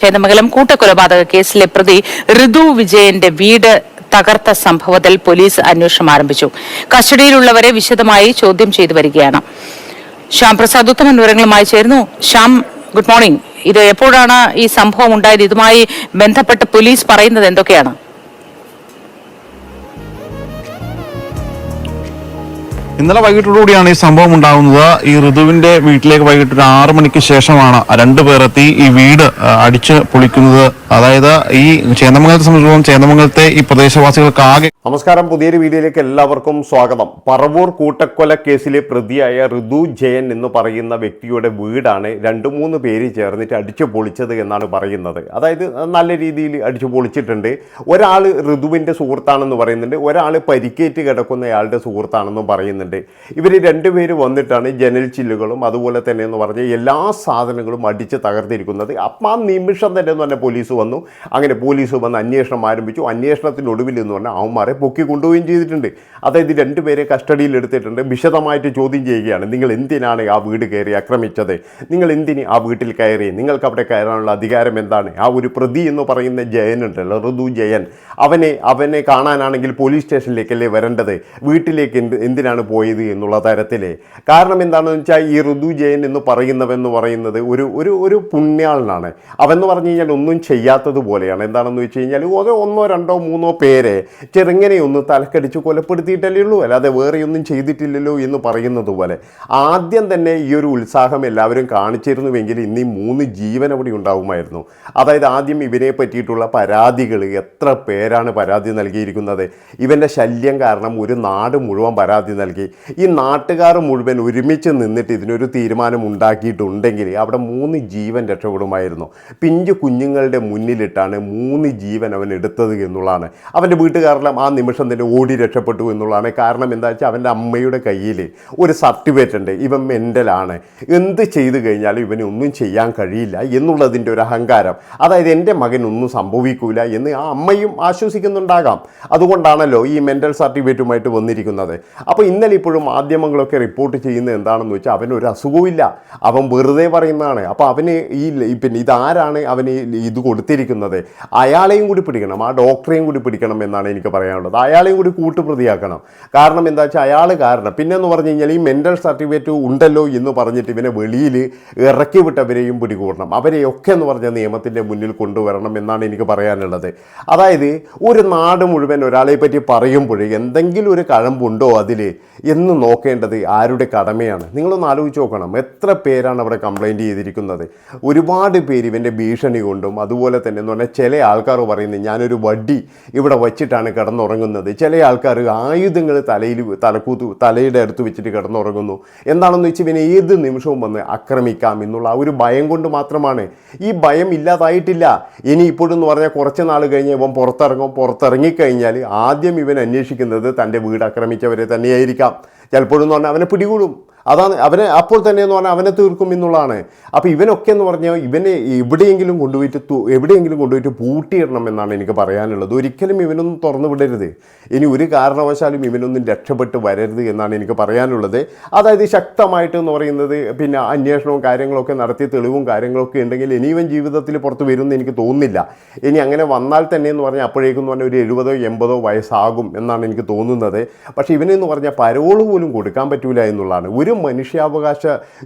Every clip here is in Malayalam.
ചേന്ദമംഗലം കൂട്ടക്കൊലപാതക കേസിലെ പ്രതി ഋതു വിജയന്റെ വീട് തകർത്ത സംഭവത്തിൽ പോലീസ് അന്വേഷണം ആരംഭിച്ചു. കസ്റ്റഡിയിലുള്ളവരെ വിശദമായി ചോദ്യം ചെയ്തു വരികയാണ്. ശ്യാം പ്രസാദ് ഉത്തമ വിവരങ്ങളുമായി ചേരുന്നു. Shyam, good morning. ഇത് എപ്പോഴാണ് ഈ സംഭവം ഉണ്ടായത്? ഇതുമായി ബന്ധപ്പെട്ട് പോലീസ് പറയുന്നത് എന്തൊക്കെയാണ്? ഇന്നലെ വൈകിട്ടോടുകൂടിയാണ് ഈ സംഭവം ഉണ്ടാകുന്നത്. ഈ ഋതുവിന്റെ വീട്ടിലേക്ക് വൈകിട്ട് ഒരു 6 മണിക്ക് ശേഷമാണ് 2 പേർ എത്തി ഈ വീട് അടിച്ച് പൊളിക്കുന്നത്. അതായത് ഈ ചേന്ദമംഗലത്തെ സംബന്ധിച്ചിടത്തോളം ചേന്ദമംഗലത്തെ ഈ പ്രദേശവാസികൾക്ക് ആകെ. നമസ്കാരം, പുതിയൊരു വീഡിയോയിലേക്ക് എല്ലാവർക്കും സ്വാഗതം. പറവൂർ കൂട്ടക്കൊല കേസിലെ പ്രതിയായ ഋതു ജയൻ എന്ന് പറയുന്ന വ്യക്തിയുടെ വീടാണ് 2-3 പേര് ചേർന്നിട്ട് അടിച്ചു പൊളിച്ചത് എന്നാണ് പറയുന്നത്. അതായത് നല്ല രീതിയിൽ അടിച്ചു പൊളിച്ചിട്ടുണ്ട്. ഒരാൾ ഋതുവിൻ്റെ സുഹൃത്താണെന്ന് പറയുന്നുണ്ട്, ഒരാൾ പരിക്കേറ്റ് കിടക്കുന്നയാളുടെ സുഹൃത്താണെന്നും പറയുന്നുണ്ട്. ഇവർ 2 പേര് വന്നിട്ടാണ് ജനൽ ചില്ലുകളും അതുപോലെ തന്നെ എന്ന് പറഞ്ഞ എല്ലാ സാധനങ്ങളും അടിച്ച് തകർത്തിരിക്കുന്നത്. അപ്പം ആ നിമിഷം തന്നെ എന്ന് പറഞ്ഞാൽ പോലീസ് വന്നു. അങ്ങനെ പോലീസ് വന്ന് അന്വേഷണം ആരംഭിച്ചു. അന്വേഷണത്തിനൊടുവിൽ എന്ന് പറഞ്ഞാൽ അവന്മാരെ പൊക്കി കൊണ്ടുപോവുകയും ചെയ്തിട്ടുണ്ട്. അതായത് 2 പേരെ കസ്റ്റഡിയിൽ എടുത്തിട്ടുണ്ട്. വിശദമായിട്ട് ചോദ്യം ചെയ്യുകയാണ്. നിങ്ങൾ എന്തിനാണ് ആ വീട് കയറി ആക്രമിച്ചത്? നിങ്ങൾ എന്തിന് ആ വീട്ടിൽ കയറി? നിങ്ങൾക്ക് അവിടെ കയറാനുള്ള അധികാരം എന്താണ്? ആ ഒരു പ്രതി എന്ന് പറയുന്ന ജയനുണ്ടല്ലോ, ഋതു ജയൻ, അവനെ കാണാനാണെങ്കിൽ പോലീസ് സ്റ്റേഷനിലേക്കല്ലേ വരേണ്ടത്? വീട്ടിലേക്ക് എന്തിനാണ് പോയത് എന്നുള്ള തരത്തിലേ. കാരണം എന്താണെന്ന് വെച്ചാൽ ഈ ഋതു ജയൻ എന്ന് പറയുന്നത് ഒരു പുണ്യാളനാണ്. അവെന്ന് പറഞ്ഞു കഴിഞ്ഞാൽ ഒന്നും ചെയ്യാത്തതുപോലെയാണ്. എന്താണെന്ന് വെച്ച് കഴിഞ്ഞാൽ 1, 2, 3 പേരെ ചെറുങ്ങനെയൊന്ന് തലക്കടിച്ച് കൊലപ്പെടുത്തിയിട്ടല്ലേ ഉള്ളൂ, അല്ലാതെ വേറെയൊന്നും ചെയ്തിട്ടില്ലല്ലോ എന്ന് പറയുന്നത് പോലെ. ആദ്യം തന്നെ ഈ ഒരു ഉത്സാഹം എല്ലാവരും കാണിച്ചിരുന്നുവെങ്കിൽ ഇന്ന് 3 ജീവൻ അവിടെ ഉണ്ടാവുമായിരുന്നു. അതായത് ആദ്യം ഇവനെ പറ്റിയിട്ടുള്ള പരാതികൾ, എത്ര പേരാണ് പരാതി നൽകിയിരിക്കുന്നത്? ഇവൻ്റെ ശല്യം കാരണം ഒരു നാട് മുഴുവൻ പരാതി നൽകി. ഈ നാട്ടുകാർ മുഴുവൻ ഒരുമിച്ച് നിന്നിട്ട് ഇതിനൊരു തീരുമാനം ഉണ്ടാക്കിയിട്ടുണ്ടെങ്കിൽ അവിടെ 3 ജീവൻ രക്ഷപ്പെടുമായിരുന്നു. പിഞ്ചു കുഞ്ഞുങ്ങളുടെ മുന്നിലിട്ടാണ് 3 ജീവൻ അവൻ എടുത്തത് എന്നുള്ളതാണ്. അവൻ്റെ വീട്ടുകാരെല്ലാം ആ നിമിഷം തന്നെ ഓടി രക്ഷപ്പെട്ടു എന്നുള്ളതാണ്. കാരണം എന്താ വെച്ചാൽ അവൻ്റെ അമ്മയുടെ കയ്യിൽ ഒരു സർട്ടിഫിക്കറ്റ് ഉണ്ട്, ഇവൻ മെൻ്റലാണ്, എന്ത് ചെയ്തു കഴിഞ്ഞാലും ഇവന് ഒന്നും ചെയ്യാൻ കഴിയില്ല എന്നുള്ളതിൻ്റെ ഒരു അഹങ്കാരം. അതായത് എൻ്റെ മകനൊന്നും സംഭവിക്കൂല എന്ന് ആ അമ്മയും ആശ്വസിക്കുന്നുണ്ടാകാം. അതുകൊണ്ടാണല്ലോ ഈ മെൻ്റൽ സർട്ടിഫിക്കറ്റുമായിട്ട് വന്നിരിക്കുന്നത്. അപ്പോൾ ഇന്നലെ ഇപ്പോഴും മാധ്യമങ്ങളൊക്കെ റിപ്പോർട്ട് ചെയ്യുന്നത് എന്താണെന്ന് വെച്ചാൽ അവനൊരു അസുഖമില്ല, അവൻ വെറുതെ പറയുന്നതാണ്. അപ്പോൾ അവന് പിന്നെ ഇതാരാണ് അവന് ഇത് കൊടുത്തിരിക്കുന്നത്? അയാളെയും കൂടി പിടിക്കണം, ആ ഡോക്ടറെയും കൂടി പിടിക്കണം എന്നാണ് എനിക്ക് പറയാനുള്ളത്. അയാളെയും കൂടി കൂട്ടുപ്രതിയാക്കണം. കാരണം എന്താ വെച്ചാൽ അയാൾ കാരണം. പിന്നെന്ന് പറഞ്ഞു കഴിഞ്ഞാൽ ഈ മെൻ്റൽ സർട്ടിഫിക്കറ്റ് ഉണ്ടല്ലോ എന്ന് പറഞ്ഞിട്ട് ഇവനെ വെളിയിൽ ഇറക്കി വിട്ടവരെയും പിടികൂടണം. അവരെയൊക്കെ എന്ന് പറഞ്ഞാൽ നിയമത്തിൻ്റെ മുന്നിൽ കൊണ്ടുവരണം എന്നാണ് എനിക്ക് പറയാനുള്ളത്. അതായത് ഒരു നാട് മുഴുവൻ ഒരാളെ പറ്റി പറയുമ്പോൾ എന്തെങ്കിലും ഒരു കഴമ്പുണ്ടോ അതിൽ എന്ന് നോക്കേണ്ടത് ആരുടെ കടമയാണ്? നിങ്ങളൊന്ന് ആലോചിച്ച് നോക്കണം. എത്ര പേരാണ് അവിടെ കംപ്ലൈൻറ്റ് ചെയ്തിരിക്കുന്നത്? ഒരുപാട് പേര് ഇവൻ്റെ ഭീഷണി കൊണ്ടും അതുപോലെ തന്നെ എന്ന് പറഞ്ഞാൽ ചില ആൾക്കാർ പറയുന്നത് ഞാനൊരു വടി ഇവിടെ വച്ചിട്ടാണ് കിടന്നുറങ്ങുന്നത്. ചില ആൾക്കാർ ആയുധങ്ങൾ തലയുടെ അടുത്ത് വെച്ചിട്ട് കിടന്നുറങ്ങുന്നു. എന്താണെന്ന് വെച്ചാൽ ഇവനെ ഏത് നിമിഷവും വന്ന് ആക്രമിക്കാം എന്നുള്ള ആ ഒരു ഭയം കൊണ്ട് മാത്രമാണ്. ഈ ഭയം ഇല്ലാതായിട്ടില്ല. ഇനി ഇപ്പോഴെന്ന് പറഞ്ഞാൽ കുറച്ച് നാൾ കഴിഞ്ഞ് ഇവൻ പുറത്തിറങ്ങിക്കഴിഞ്ഞാൽ ആദ്യം ഇവൻ അന്വേഷിക്കുന്നത് തൻ്റെ വീട് ആക്രമിച്ചവരെ തന്നെയായിരിക്കാം. ചിലപ്പോഴെന്ന് പറഞ്ഞാൽ അവനെ പിടികൂടും. അതാണ് അവനെ അപ്പോൾ തന്നെ എന്ന് പറഞ്ഞാൽ അവനെ തീർക്കും എന്നുള്ളതാണ്. അപ്പോൾ ഇവനൊക്കെ എന്ന് പറഞ്ഞാൽ ഇവനെ എവിടെയെങ്കിലും കൊണ്ടുപോയിട്ട് പൂട്ടിയിടണം എന്നാണ് എനിക്ക് പറയാനുള്ളത്. ഒരിക്കലും ഇവനൊന്നും തുറന്നു വിടരുത്. ഇനി ഒരു കാരണവശാലും ഇവനൊന്നും രക്ഷപ്പെട്ട് വരരുത് എന്നാണ് എനിക്ക് പറയാനുള്ളത്. അതായത് ശക്തമായിട്ട് എന്ന് പറയുന്നത് പിന്നെ അന്വേഷണവും കാര്യങ്ങളൊക്കെ നടത്തി തെളിവും കാര്യങ്ങളൊക്കെ ഉണ്ടെങ്കിൽ ഇനി ഇവൻ ജീവിതത്തിൽ പുറത്ത് വരുമെന്ന് എനിക്ക് തോന്നുന്നില്ല. ഇനി അങ്ങനെ വന്നാൽ തന്നെ എന്ന് പറഞ്ഞാൽ അപ്പോഴേക്കും പറഞ്ഞാൽ ഒരു 70-80 വയസ്സാകും എന്നാണ് എനിക്ക് തോന്നുന്നത്. പക്ഷേ ഇവനെന്ന് പറഞ്ഞാൽ പരോള് പോലും കൊടുക്കാൻ പറ്റൂല എന്നുള്ളതാണ്. ഒരു മനുഷ്യാവകാശ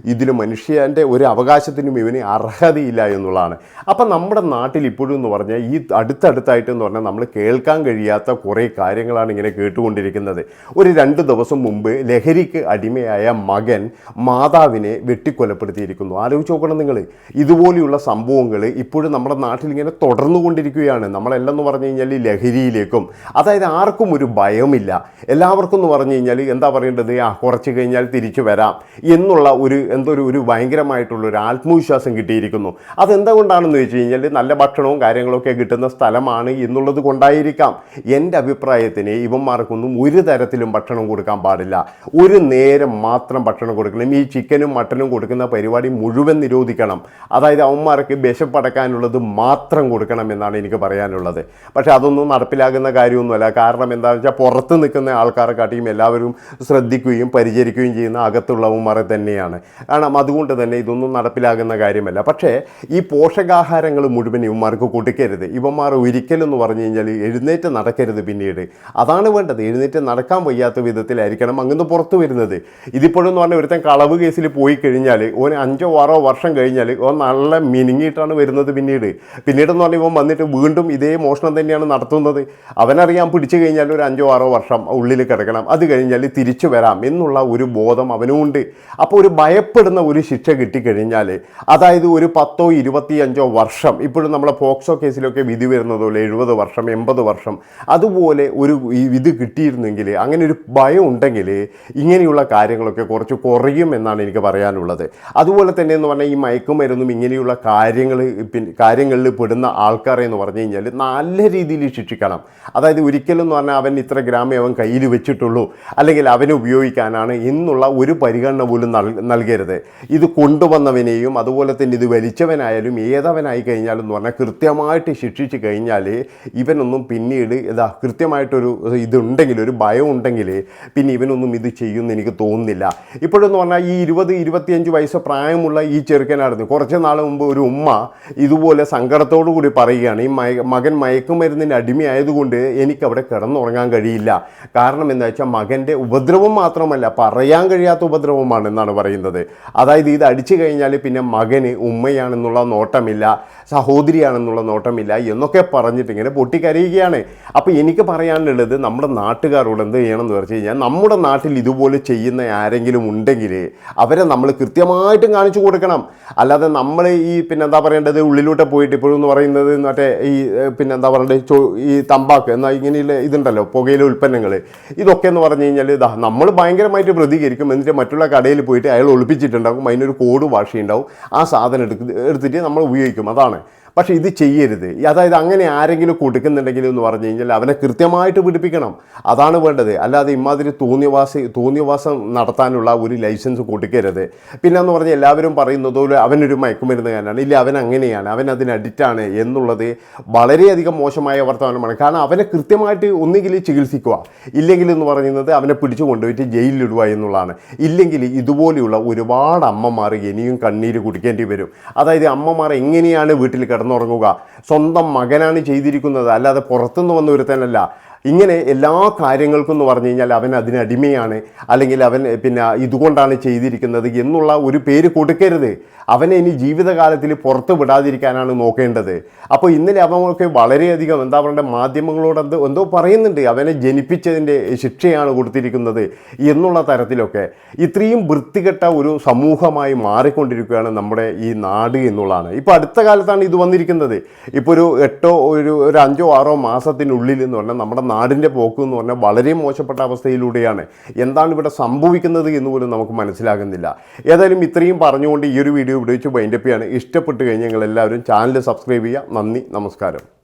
മനുഷ്യൻ്റെ ഒരു അവകാശത്തിനും ഇവന് അർഹതയില്ല എന്നുള്ളതാണ്. അപ്പം നമ്മുടെ നാട്ടിൽ ഇപ്പോഴും എന്ന് പറഞ്ഞാൽ ഈ അടുത്തടുത്തായിട്ട് എന്ന് പറഞ്ഞാൽ നമ്മൾ കേൾക്കാൻ കഴിയാത്ത കുറേ കാര്യങ്ങളാണ് ഇങ്ങനെ കേട്ടുകൊണ്ടിരിക്കുന്നത്. ഒരു 2 ദിവസം മുമ്പ് ലഹരിക്ക് അടിമയായ മകൻ മാതാവിനെ വെട്ടിക്കൊലപ്പെടുത്തിയിരിക്കുന്നു. ആലോചിച്ച് നോക്കണം നിങ്ങൾ. ഇതുപോലെയുള്ള സംഭവങ്ങൾ ഇപ്പോഴും നമ്മുടെ നാട്ടിൽ ഇങ്ങനെ തുടർന്നു കൊണ്ടിരിക്കുകയാണ്. നമ്മളെല്ലാം എന്ന് പറഞ്ഞു കഴിഞ്ഞാൽ ഈ ലഹരിയിലേക്കും, അതായത് ആർക്കും ഒരു ഭയമില്ല. എല്ലാവർക്കും എന്ന് പറഞ്ഞു കഴിഞ്ഞാൽ എന്താ പറയേണ്ടത്, കുറച്ച് കഴിഞ്ഞാൽ തിരിച്ചു വരാം എന്നുള്ള ഒരു ഭയങ്കരമായിട്ടുള്ളൊരു ആത്മവിശ്വാസം കിട്ടിയിരിക്കുന്നു. അതെന്തുകൊണ്ടാണെന്ന് വെച്ച് കഴിഞ്ഞാൽ നല്ല ഭക്ഷണവും കാര്യങ്ങളൊക്കെ കിട്ടുന്ന സ്ഥലമാണ് എന്നുള്ളത് കൊണ്ടായിരിക്കാം. എൻ്റെ അഭിപ്രായത്തിന് ഇവന്മാർക്കൊന്നും ഒരു തരത്തിലും ഭക്ഷണം കൊടുക്കാൻ പാടില്ല. ഒരു നേരം മാത്രം ഭക്ഷണം കൊടുക്കണം. ഈ ചിക്കനും മട്ടനും കൊടുക്കുന്ന പരിപാടി മുഴുവൻ നിരോധിക്കണം. അതായത് അവന്മാർക്ക് വിശപ്പടക്കാനുള്ളത് മാത്രം കൊടുക്കണം എന്നാണ് എനിക്ക് പറയാനുള്ളത്. പക്ഷേ അതൊന്നും നടപ്പിലാകുന്ന കാര്യമൊന്നുമല്ല. കാരണം എന്താണെന്ന് വെച്ചാൽ പുറത്ത് നിൽക്കുന്ന ആൾക്കാരെ കാട്ടിയും എല്ലാവരും ശ്രദ്ധിക്കുകയും പരിചരിക്കുകയും ചെയ്യുന്ന അകത്ത് അകത്തുള്ളവന്മാരെ തന്നെയാണ്. കാരണം അതുകൊണ്ട് തന്നെ ഇതൊന്നും നടപ്പിലാകുന്ന കാര്യമല്ല. പക്ഷേ ഈ പോഷകാഹാരങ്ങൾ മുഴുവൻ ഇവന്മാർക്ക് കൊടുക്കരുത്. ഇവന്മാർ ഒരിക്കലെന്ന് പറഞ്ഞു കഴിഞ്ഞാൽ എഴുന്നേറ്റ് നടക്കരുത്. പിന്നീട് അതാണ് വേണ്ടത്. എഴുന്നേറ്റ് നടക്കാൻ വയ്യാത്ത വിധത്തിലായിരിക്കണം അങ്ങ് പുറത്തു വരുന്നത്. ഇതിപ്പോഴെന്ന് പറഞ്ഞാൽ ഒരുത്തൻ കളവ് കേസിൽ പോയി കഴിഞ്ഞാൽ ഓന് 5 or 6 വർഷം കഴിഞ്ഞാൽ ഓൻ നല്ല മിനുങ്ങിയിട്ടാണ് വരുന്നത്. പിന്നീടെന്ന് പറഞ്ഞാൽ ഇവൻ വന്നിട്ട് വീണ്ടും ഇതേ മോഷണം തന്നെയാണ് നടത്തുന്നത്. അവനറിയാം പിടിച്ചു കഴിഞ്ഞാൽ ഒരു 5 or 6 വർഷം ഉള്ളിൽ കിടക്കണം, അത് കഴിഞ്ഞാൽ തിരിച്ചു വരാം എന്നുള്ള ഒരു ബോധം അവനുമുണ്ട്. അപ്പോൾ ഒരു ഭയപ്പെടുന്ന ഒരു ശിക്ഷ കിട്ടിക്കഴിഞ്ഞാൽ, അതായത് ഒരു 10 or 25 വർഷം, ഇപ്പോഴും നമ്മളെ പോക്സോ കേസിലൊക്കെ വിധി വരുന്നതുപോലെ 70 വർഷം 80 വർഷം അതുപോലെ ഒരു വിധി കിട്ടിയിരുന്നെങ്കിൽ, അങ്ങനെ ഒരു ഭയം ഉണ്ടെങ്കിൽ ഇങ്ങനെയുള്ള കാര്യങ്ങളൊക്കെ കുറച്ച് കുറയും എന്നാണ് എനിക്ക് പറയാനുള്ളത്. അതുപോലെ തന്നെ എന്ന് പറഞ്ഞാൽ ഈ മയക്കുമരുന്നും ഇങ്ങനെയുള്ള കാര്യങ്ങളിൽ പെടുന്ന ആൾക്കാരെ എന്ന് പറഞ്ഞു കഴിഞ്ഞാൽ നല്ല രീതിയിൽ ശിക്ഷിക്കണം. അതായത് ഒരിക്കലും എന്ന് പറഞ്ഞാൽ അവൻ ഇത്ര ഗ്രാമേ അവൻ കയ്യിൽ വെച്ചിട്ടുള്ളൂ, അല്ലെങ്കിൽ അവന് ഉപയോഗിക്കാനാണ് എന്നുള്ള ഒരു പരിഗണന പോലും നൽകരുത്. ഇത് കൊണ്ടുവന്നവനെയും അതുപോലെ തന്നെ ഇത് വലിച്ചവനായാലും ഏതവനായി കഴിഞ്ഞാലും എന്ന് പറഞ്ഞാൽ കൃത്യമായിട്ട് ശിക്ഷിച്ച് കഴിഞ്ഞാൽ ഇവനൊന്നും പിന്നീട് കൃത്യമായിട്ടൊരു ഇതുണ്ടെങ്കിൽ, ഒരു ഭയം ഉണ്ടെങ്കിൽ പിന്നെ ഇവനൊന്നും ഇത് ചെയ്യുമെന്ന് എനിക്ക് തോന്നുന്നില്ല. ഇപ്പോഴെന്ന് പറഞ്ഞാൽ ഈ 20-25 വയസ്സ് പ്രായമുള്ള ഈ ചെറുക്കനായിരുന്നു. കുറച്ച് നാൾ മുമ്പ് ഒരു ഉമ്മ ഇതുപോലെ സങ്കടത്തോടു കൂടി പറയുകയാണ്, ഈ മകൻ മയക്കുമരുന്നിൻ്റെ അടിമയായതുകൊണ്ട് എനിക്കവിടെ കിടന്നുറങ്ങാൻ കഴിയില്ല. കാരണം എന്താ വെച്ചാൽ മകൻ്റെ ഉപദ്രവം മാത്രമല്ല, പറയാൻ കഴിയാത്ത ഉപദ്രവമാണ് എന്നാണ് പറയുന്നത്. അതായത് ഇത് അടിച്ചു കഴിഞ്ഞാൽ പിന്നെ മകന് ഉമ്മയാണെന്നുള്ള നോട്ടമില്ല, സഹോദരിയാണെന്നുള്ള നോട്ടമില്ല എന്നൊക്കെ പറഞ്ഞിട്ട് ഇങ്ങനെ പൊട്ടിക്കരയുകയാണ്. അപ്പോൾ എനിക്ക് പറയാനുള്ളത് നമ്മുടെ നാട്ടുകാരോട് എന്ത് ചെയ്യണമെന്ന് വെച്ച് കഴിഞ്ഞാൽ, നമ്മുടെ നാട്ടിൽ ഇതുപോലെ ചെയ്യുന്ന ആരെങ്കിലും ഉണ്ടെങ്കിൽ അവരെ നമ്മൾ കൃത്യമായിട്ടും കാണിച്ചു കൊടുക്കണം. അല്ലാതെ നമ്മൾ ഈ പിന്നെന്താ പറയേണ്ടത് ഉള്ളിലൂടെ പോയിട്ട് ഇപ്പോഴും എന്ന് പറയുന്നത് മറ്റേ ഈ പിന്നെന്താ പറയേണ്ടത് ഈ തമ്പാക്ക് എന്നാൽ ഇങ്ങനെയുള്ള ഇതുണ്ടല്ലോ പുകയില ഉൽപ്പന്നങ്ങൾ, ഇതൊക്കെ എന്ന് പറഞ്ഞു കഴിഞ്ഞാൽ നമ്മൾ ഭയങ്കരമായിട്ട് പ്രതികരിക്കും. എന്നിട്ട് മറ്റുള്ള കടയിൽ പോയിട്ട് അയാൾ ഒളിപ്പിച്ചിട്ടുണ്ടാകും, അതിനൊരു കോഡ് ഭാഷയുണ്ടാവും, ആ സാധനം എടുത്തിട്ട് നമ്മൾ ഉപയോഗിക്കും. അതാണ്. പക്ഷേ ഇത് ചെയ്യരുത്. അതായത് അങ്ങനെ ആരെങ്കിലും കൊടുക്കുന്നുണ്ടെങ്കിൽ എന്ന് പറഞ്ഞു കഴിഞ്ഞാൽ അവനെ കൃത്യമായിട്ട് പിടിപ്പിക്കണം. അതാണ് വേണ്ടത്. അല്ലാതെ ഇമാതിരി തോന്നിയവാസം നടത്താനുള്ള ഒരു ലൈസൻസ് കൊടുക്കരുത്. പിന്നെ എന്ന് പറഞ്ഞാൽ എല്ലാവരും പറയുന്നതുപോലെ അവനൊരു മയക്കുമരുന്നുകാരനാണ്, ഇല്ല അവൻ അങ്ങനെയാണ്, അവൻ അതിന് അഡിക്റ്റാണ് എന്നുള്ളത് വളരെയധികം മോശമായ വർത്തമാനമാണ്. കാരണം അവനെ കൃത്യമായിട്ട് ഒന്നുകിൽ ചികിത്സിക്കുക, ഇല്ലെങ്കിൽ എന്ന് പറയുന്നത് അവനെ പിടിച്ചു കൊണ്ടുപോയിട്ട് ജയിലിലിടുക എന്നുള്ളതാണ്. ഇല്ലെങ്കിൽ ഇതുപോലെയുള്ള ഒരുപാട് അമ്മമാർ ഇനിയും കണ്ണീര് കുടിക്കേണ്ടി വരും. അതായത് അമ്മമാർ എങ്ങനെയാണ് വീട്ടിൽ കിടന്നുറങ്ങുക, സ്വന്തം മകനാണ് ചെയ്തിരിക്കുന്നത്, അല്ലാതെ പുറത്തുനിന്ന് വന്ന ഒരുത്തനല്ല. ഇങ്ങനെ എല്ലാ കാര്യങ്ങൾക്കും എന്ന് പറഞ്ഞു കഴിഞ്ഞാൽ അവൻ അതിനടിമയാണ്, അല്ലെങ്കിൽ അവൻ പിന്നെ ഇതുകൊണ്ടാണ് ചെയ്തിരിക്കുന്നത് എന്നുള്ള ഒരു പേര് കൊടുക്കരുത്. അവനെ ഇനി ജീവിതകാലത്തിൽ പുറത്ത് വിടാതിരിക്കാനാണ് നോക്കേണ്ടത്. അപ്പോൾ ഇന്നലെ അവനൊക്കെ വളരെയധികം എന്താ പറയേണ്ട മാധ്യമങ്ങളോട് എന്തോ പറയുന്നുണ്ട്, അവനെ ജനിപ്പിച്ചതിൻ്റെ ശിക്ഷയാണ് കൊടുത്തിരിക്കുന്നത് എന്നുള്ള തരത്തിലൊക്കെ. ഇത്രയും വൃത്തികെട്ട ഒരു സമൂഹമായി മാറിക്കൊണ്ടിരിക്കുകയാണ് നമ്മുടെ ഈ നാട് എന്നുള്ളതാണ്. ഇപ്പോൾ അടുത്ത കാലത്താണ് ഇത് വന്നിരിക്കുന്നത്. ഇപ്പോൾ ഒരു 5 or 6 മാസത്തിനുള്ളിൽ എന്ന് പറഞ്ഞാൽ നമ്മുടെ നാടിൻ്റെ പോക്ക് എന്ന് പറഞ്ഞാൽ വളരെ മോശപ്പെട്ട അവസ്ഥയിലൂടെയാണ്. എന്താണ് ഇവിടെ സംഭവിക്കുന്നത് എന്ന് പോലും നമുക്ക് മനസ്സിലാകുന്നില്ല. ഏതായാലും ഇത്രയും പറഞ്ഞുകൊണ്ട് ഈ ഒരു വീഡിയോ ഇവിടെ വെച്ച് വൈൻഡപ്പ് ചെയ്യാണ്. ഇഷ്ടപ്പെട്ട് കഴിഞ്ഞാൽ നിങ്ങൾ എല്ലാവരും ചാനൽ സബ്സ്ക്രൈബ് ചെയ്യുക. നന്ദി, നമസ്കാരം.